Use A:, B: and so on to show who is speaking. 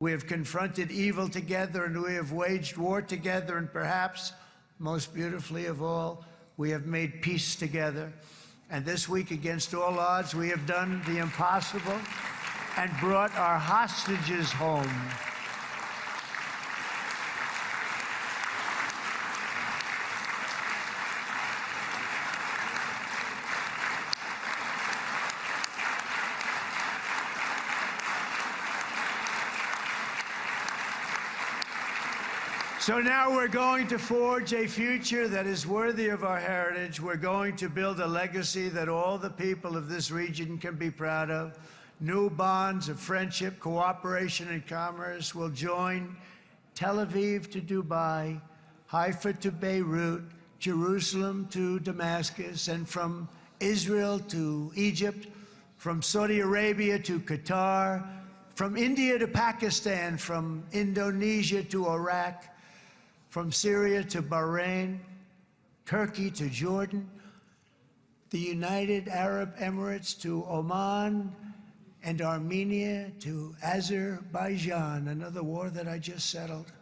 A: We have confronted evil together, and we have waged war together, and perhaps, most beautifully of all, we have made peace together. And this week, against all odds, we have done the impossible and brought our hostages home. So now we're going to forge a future that is worthy of our heritage. We're going to build a legacy that all the people of this region can be proud of. New bonds of friendship, cooperation, and commerce will join Tel Aviv to Dubai, Haifa to Beirut, Jerusalem to Damascus, and from Israel to Egypt, from Saudi Arabia to Qatar, from India to Pakistan, from Indonesia to Iraq, from Syria to Bahrain, Turkey to Jordan, the United Arab Emirates to Oman, and Armenia to Azerbaijan, another war that I just settled.